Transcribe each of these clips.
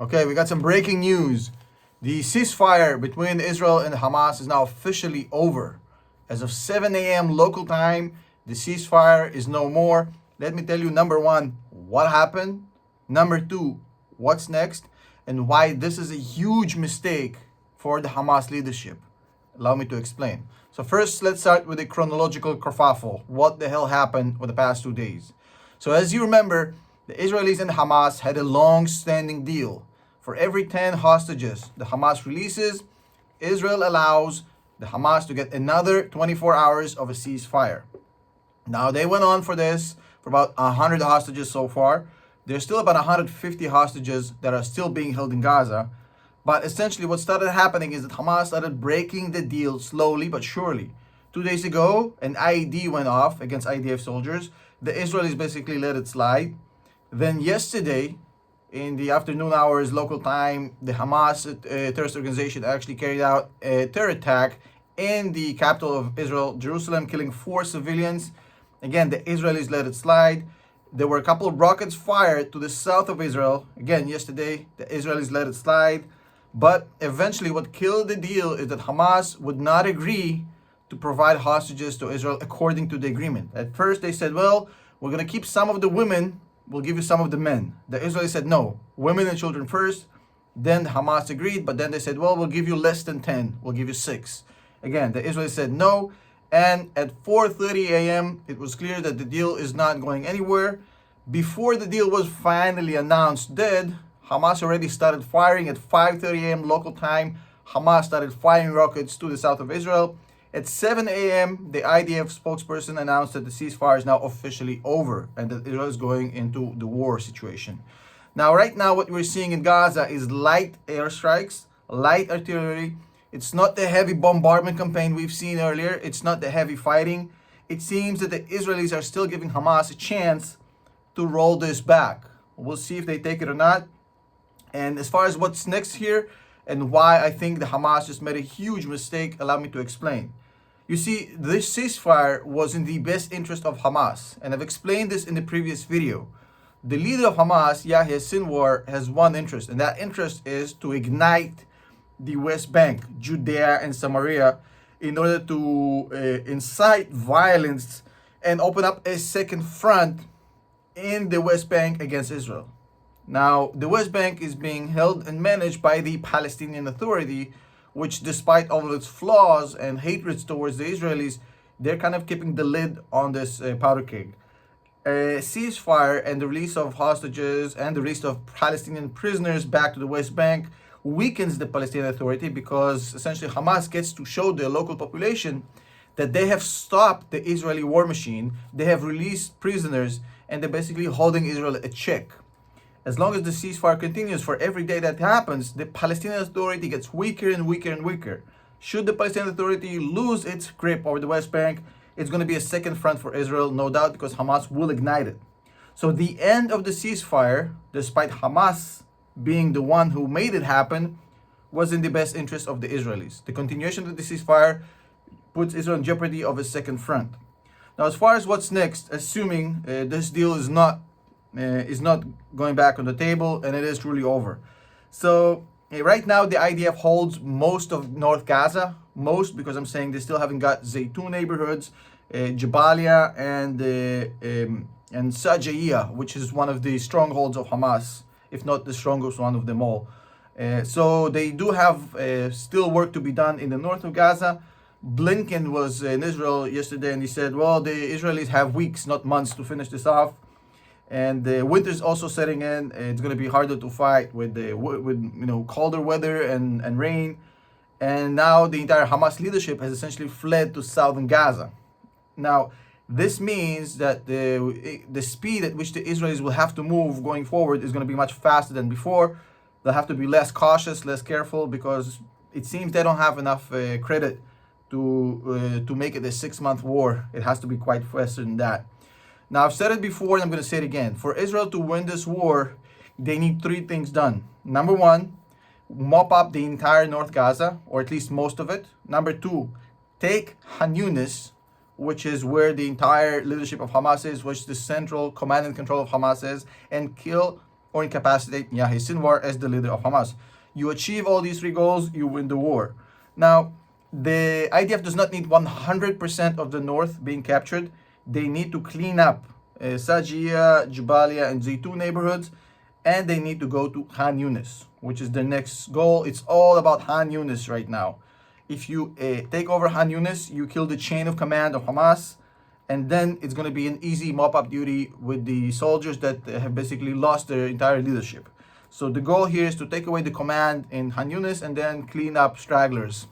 Okay, we got some breaking news. The ceasefire between Israel and Hamas is now officially over. As of 7 a.m. local time, the ceasefire is no more. Let me tell you, number one, what happened? Number two, what's next? And why this is a huge mistake for the Hamas leadership. Allow me to explain. So first, let's start with the chronological kerfuffle. What the hell happened for the past 2 days? So as you remember, the Israelis and Hamas had a long-standing deal. For every 10 hostages the Hamas releases, Israel allows the Hamas to get another 24 hours of a ceasefire. Now, they went on for this for about 100 hostages so far. There's still about 150 hostages that are still being held in Gaza. But essentially what started happening is that Hamas started breaking the deal slowly but surely. 2 days ago, an IED went off against IDF soldiers. The Israelis basically let it slide. Then yesterday, in the afternoon hours local time, the Hamas terrorist organization actually carried out a terror attack in the capital of Israel, Jerusalem, killing 4 civilians. Again, the Israelis let it slide. There were a couple of rockets fired to the south of Israel. Again, yesterday, the Israelis let it slide. But eventually what killed the deal is that Hamas would not agree to provide hostages to Israel according to the agreement. At first they said, well, we're going to keep some of the women, we'll give you some of the men. The Israelis said, no, women and children first. Then Hamas agreed, but then they said, well, we'll give you less than 10, we'll give you 6. Again, the Israelis said no, and at 4:30 a.m., it was clear that the deal is not going anywhere. Before the deal was finally announced dead, Hamas already started firing at 5:30 a.m. local time. Hamas started firing rockets to the south of Israel. At 7 a.m., the IDF spokesperson announced that the ceasefire is now officially over and that Israel is going into the war situation. Now, right now, what we're seeing in Gaza is light airstrikes, light artillery. It's not the heavy bombardment campaign we've seen earlier. It's not the heavy fighting. It seems that the Israelis are still giving Hamas a chance to roll this back. We'll see if they take it or not. And as far as what's next here and why I think the Hamas just made a huge mistake, allow me to explain. You see, this ceasefire was in the best interest of Hamas, and I've explained this in the previous video. The leader of Hamas, Yahya Sinwar, has one interest, and that interest is to ignite the West Bank, Judea and Samaria, in order to incite violence and open up a second front in the West Bank against Israel. Now, the West Bank is being held and managed by the Palestinian Authority, which, despite all of its flaws and hatreds towards the Israelis, they're kind of keeping the lid on this powder keg. A ceasefire and the release of hostages and the release of Palestinian prisoners back to the West Bank weakens the Palestinian Authority, because essentially Hamas gets to show the local population that they have stopped the Israeli war machine, they have released prisoners, and they're basically holding Israel at check. As long as the ceasefire continues, for every day that happens, the Palestinian Authority gets weaker and weaker and weaker. Should the Palestinian Authority lose its grip over the West Bank, it's going to be a second front for Israel, no doubt, because Hamas will ignite it. So the end of the ceasefire, despite Hamas being the one who made it happen, was in the best interest of the Israelis. The continuation of the ceasefire puts Israel in jeopardy of a second front. Now, as far as what's next, assuming this deal is not going back on the table and it is truly over. So right now the IDF holds most of North Gaza, most because I'm saying they still haven't got Zaytun neighborhoods, Jabalia and Sajaiya, which is one of the strongholds of Hamas, if not the strongest one of them all. So they do have still work to be done in the north of Gaza. Blinken was in Israel yesterday and he said, well, the Israelis have weeks, not months, to finish this off. And the winter's also setting in. It's going to be harder to fight with colder weather and rain. And now the entire Hamas leadership has essentially fled to southern Gaza. Now, this means that the speed at which the Israelis will have to move going forward is going to be much faster than before. They'll have to be less cautious, less careful, because it seems they don't have enough credit to make it a 6-month war. It has to be quite faster than that. Now, I've said it before and I'm going to say it again. For Israel to win this war, they need 3 things done. Number 1, mop up the entire North Gaza, or at least most of it. Number 2, take Han Yunis, which is where the entire leadership of Hamas is, which the central command and control of Hamas is, and kill or incapacitate Yahya Sinwar as the leader of Hamas. You achieve all these three goals, you win the war. Now, the IDF does not need 100% of the north being captured. They need to clean up Sajia, Jabalia, and Zaytun neighborhoods, and they need to go to Khan Yunis, which is their next goal. It's all about Khan Yunis right now. If you take over Khan Yunis, you kill the chain of command of Hamas, and then it's going to be an easy mop-up duty with the soldiers that have basically lost their entire leadership. So the goal here is to take away the command in Khan Yunis and then clean up stragglers.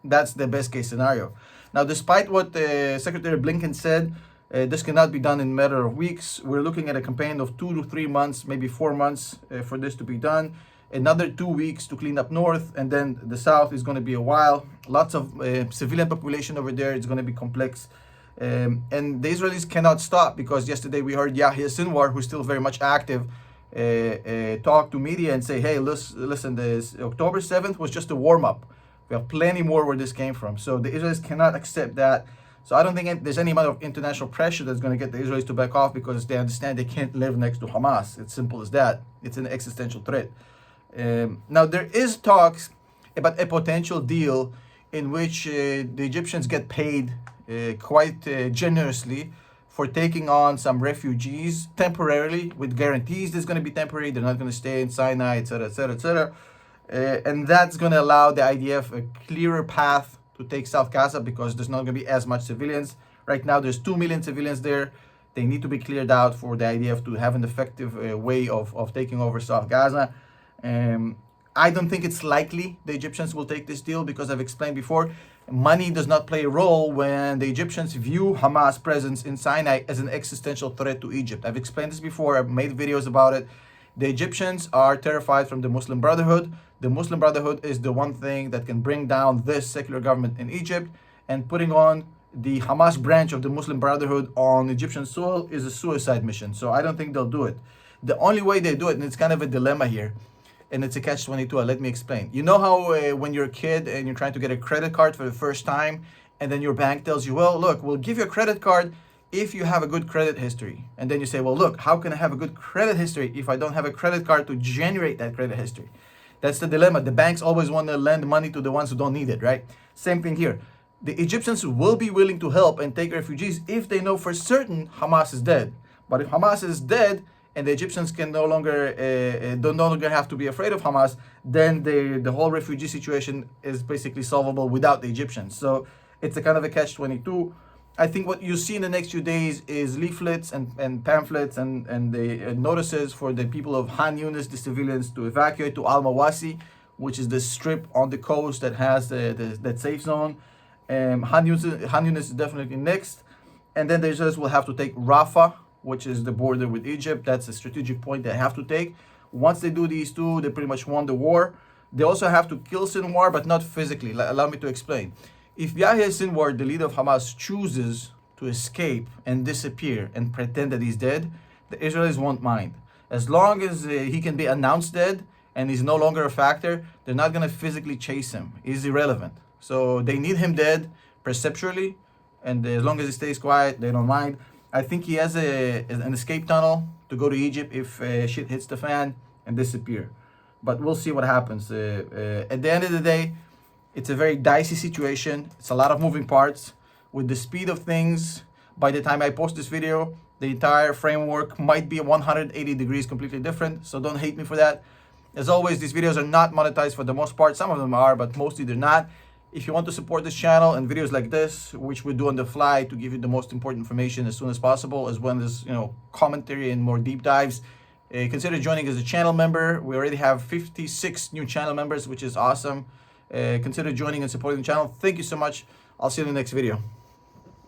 That's the best case scenario. Now, despite what Secretary Blinken said, this cannot be done in a matter of weeks. We're looking at a campaign of 2 to 3 months, maybe 4 months for this to be done. Another 2 weeks to clean up north, and then the south is going to be a while. Lots of civilian population over there. It's going to be complex. And the Israelis cannot stop, because yesterday we heard Yahya Sinwar, who's still very much active, talk to media and say, hey, listen, this October 7th was just a warm-up. We have plenty more where this came from. So the Israelis cannot accept that. So I don't think there's any amount of international pressure that's going to get the Israelis to back off, because they understand they can't live next to Hamas. It's simple as that. It's an existential threat. Now, there is talks about a potential deal in which the Egyptians get paid quite generously for taking on some refugees temporarily, with guarantees there's going to be temporary. They're not going to stay in Sinai, etc., etc., etc. And that's going to allow the IDF a clearer path to take South Gaza, because there's not going to be as much civilians. Right now, there's 2 million civilians there. They need to be cleared out for the IDF to have an effective way of taking over South Gaza. I don't think it's likely the Egyptians will take this deal, because I've explained before, money does not play a role when the Egyptians view Hamas' presence in Sinai as an existential threat to Egypt. I've explained this before. I've made videos about it. The Egyptians are terrified from the Muslim Brotherhood. The Muslim Brotherhood is the one thing that can bring down this secular government in Egypt, and putting on the Hamas branch of the Muslim Brotherhood on Egyptian soil is a suicide mission. So I don't think they'll do it. The only way they do it, and it's kind of a dilemma here, and it's a catch-22, let me explain. You know how when you're a kid and you're trying to get a credit card for the first time, and then your bank tells you, well, look, we'll give you a credit card if you have a good credit history. And then you say, well, look, how can I have a good credit history if I don't have a credit card to generate that credit history? That's the dilemma. The banks always want to lend money to the ones who don't need it, right? Same thing here. The Egyptians will be willing to help and take refugees if they know for certain Hamas is dead. But if Hamas is dead and the Egyptians can no longer have to be afraid of Hamas, then the whole refugee situation is basically solvable without the Egyptians. So it's a kind of a catch-22. I think what you see in the next few days is leaflets and pamphlets and the notices for the people of Khan Yunis, the civilians, to evacuate to Al Mawasi, which is the strip on the coast that has that safe zone. Khan Yunis is definitely next. And then the Israelis will have to take Rafah, which is the border with Egypt. That's a strategic point they have to take. Once they do these two, they pretty much won the war. They also have to kill Sinwar, but not physically. Allow me to explain. If Yahya Sinwar, the leader of Hamas, chooses to escape and disappear and pretend that he's dead, the Israelis won't mind. As long as he can be announced dead and he's no longer a factor, they're not going to physically chase him. He's irrelevant. So they need him dead perceptually, and as long as he stays quiet, they don't mind. I think he has an escape tunnel to go to Egypt if shit hits the fan and disappear. But we'll see what happens. At the end of the day, it's a very dicey situation. It's a lot of moving parts. With the speed of things, by the time I post this video, the entire framework might be 180 degrees completely different. So don't hate me for that. As always, these videos are not monetized for the most part. Some of them are, but mostly they're not. If you want to support this channel and videos like this, which we do on the fly to give you the most important information as soon as possible, as well as commentary and more deep dives, consider joining as a channel member. We already have 56 new channel members, which is awesome. Consider joining and supporting the channel. Thank you so much. I'll see you in the next video.